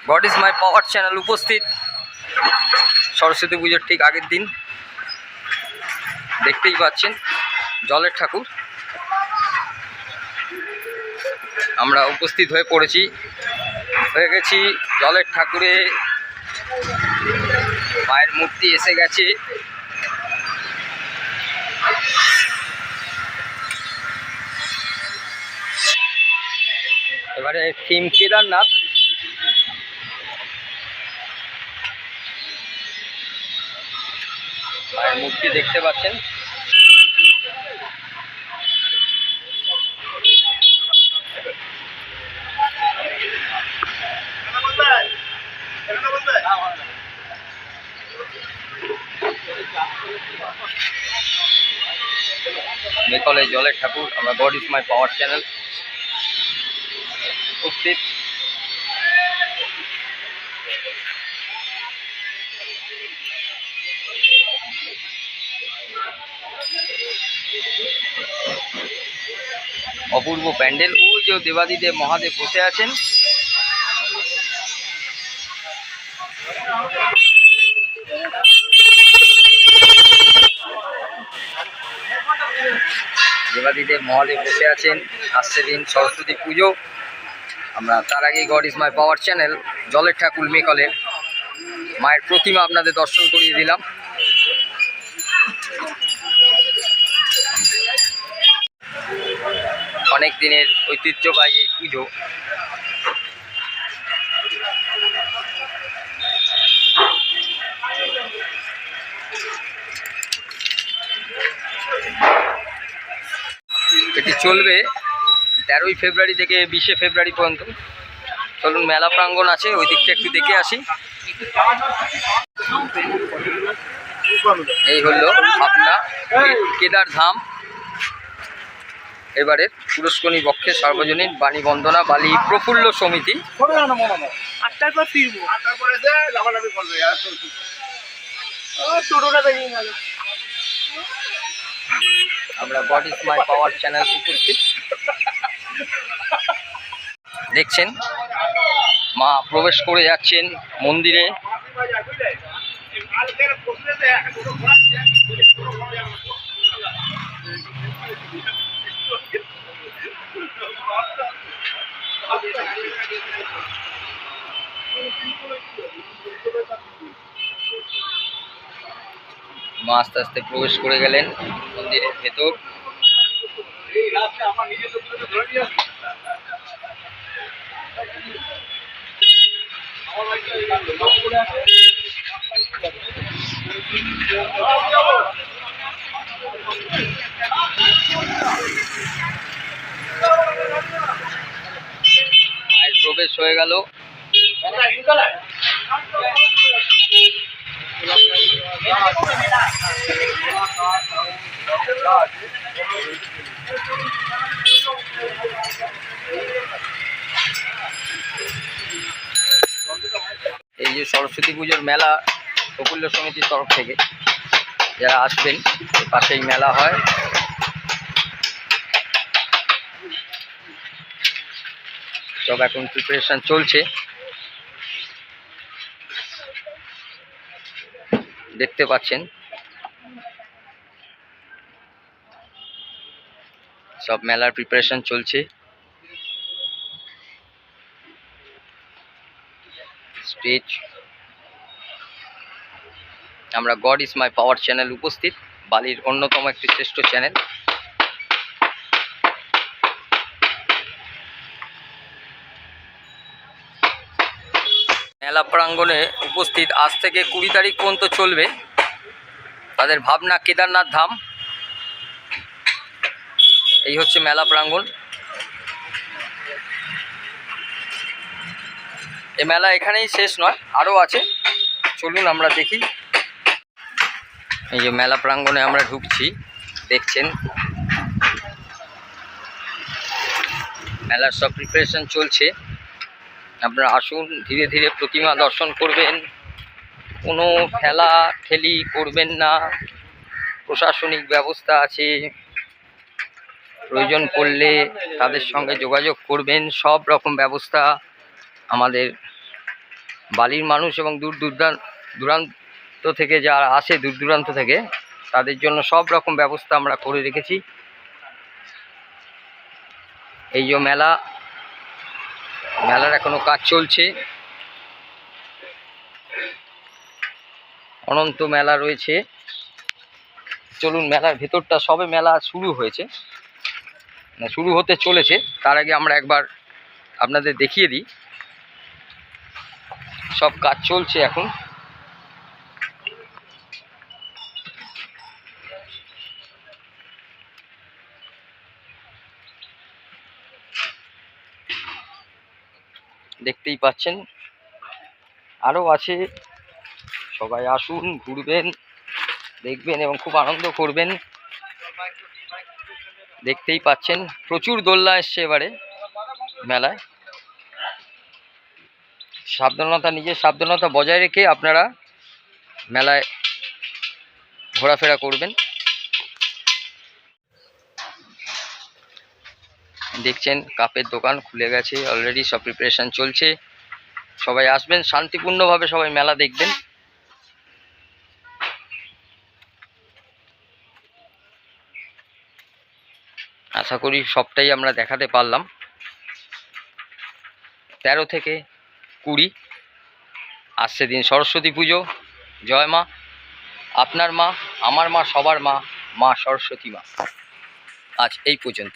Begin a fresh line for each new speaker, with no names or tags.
God is my power channel উপস্থিত সরস্বতী পুজোর ঠিক আগের দিন। দেখতেই পাচ্ছেন জলের ঠাকুর আমরা উপস্থিত হয়ে গেছি। জলের ঠাকুরে মায়ের মূর্তি এসে গেছে। এবারে থিম কেদারনাথ। মায়ের মূর্তি দেখতে পাচ্ছেন। মেকলে জলের ঠাকুর আমরা god is my power channel উপস্থিত। অপূর্ব প্যান্ডেল। ওই যে দেবাদিদেব মহাদেব বসে আছেন। দেবাদিদেব মহাদেব বসে আছেন। আসছে দিন সরস্বতী পুজো। আমরা তার আগেই god is my power channel জলের ঠাকুর মেকলের মায়ের প্রতিমা আপনাদের দর্শন করিয়ে দিলাম। অনেক দিনের ঐতিহ্যবাহী এই পুজো। এটি চলবে 13ই ফেব্রুয়ারি থেকে 20শে ফেব্রুয়ারি পর্যন্ত। চলুন, মেলা প্রাঙ্গণ আছে, ওই দিকটা একটু দেখে আসি। এই হলো ভাবনা কেদার ধাম। এবারের পুরস্করণী বক্ষে সার্বজনীন বাণী বন্দনা বালি প্রফুল্ল সমিতি। আমরা god is my power channel উপস্থিত। দেখছেন মা প্রবেশ করে যাচ্ছেন মন্দিরে। মা আস্তে আস্তে প্রবেশ করে গেলেন মন্দিরের ভেতর। মায়ের প্রবেশ হয়ে গেল। এই যে সরস্বতী পুজোর মেলা প্রফুল্ল সমিতির তরফ থেকে যারা আসবেন, পাশেই মেলা হয়। সব এখন প্রিপারেশন চলছে, দেখতে পাচ্ছেন। সব মেলার প্রিপারেশন চলছে। স্টেজ। আমরা god is my power channel উপস্থিত, বালির অন্যতম একটি শ্রেষ্ঠ চ্যানেল। মেলা প্রাঙ্গণে উপস্থিত আজ থেকে 20 তারিখ পর্যন্ত চলবে তাদের ভাবনা কেদারনাথ ধাম। এই হচ্ছে মেলা প্রাঙ্গণ। এই মেলা এখানেই শেষ নয়, আরও আছে। চলুন আমরা দেখি। এই যে মেলা প্রাঙ্গণে আমরা ঢুকছি, দেখছেন মেলার সব প্রিপারেশন চলছে। আপনারা আসুন, ধীরে ধীরে প্রতিমা দর্শন করবেন। কোনো ঠেলা ঠেলি করবেন না, প্রশাসনিক ব্যবস্থা আছে। প্রয়োজন পড়লে তাদের সঙ্গে যোগাযোগ করবেন। সব রকম ব্যবস্থা আমাদের বালির মানুষ এবং দূরান্ত থেকে যারা আসে দূর দূরান্ত থেকে তাদের জন্য সব রকম ব্যবস্থা আমরা করে রেখেছি। এই যে মেলার এখনো কাজ চলছে, অনন্ত মেলা রয়েছে। চলুন মেলার ভেতরটা, সবে মেলা শুরু হয়েছে, শুরু হতে চলেছে, তার আগে আমরা একবার আপনাদের দেখিয়ে দিই। সব কাজ চলছে এখন। দেখতেই পাচ্ছেন, আরও আছে। সবাই আসুন, ঘুরবেন, দেখবেন এবং খুব আনন্দ করবেন। দেখতেই পাচ্ছেন প্রচুর দোলনা এসছে এবারে মেলায়। নিজের সাবধানতা বজায় রেখে আপনারা মেলায় ঘোরাফেরা করবেন। দেখছেন কাপের দোকান খুলে গেছে অলরেডি, সব প্রিপারেশন চলছে। সবাই আসবেন, শান্তিপূর্ণভাবে সবাই মেলা দেখবেন। আশা করি সবটাই আমরা দেখাতে পারলাম। 13 থেকে 20 আসছে দিন সরস্বতী পুজো। জয় মা, আপনার মা, আমার মা, সবার মা, মা সরস্বতী মা। আজ এই পর্যন্ত।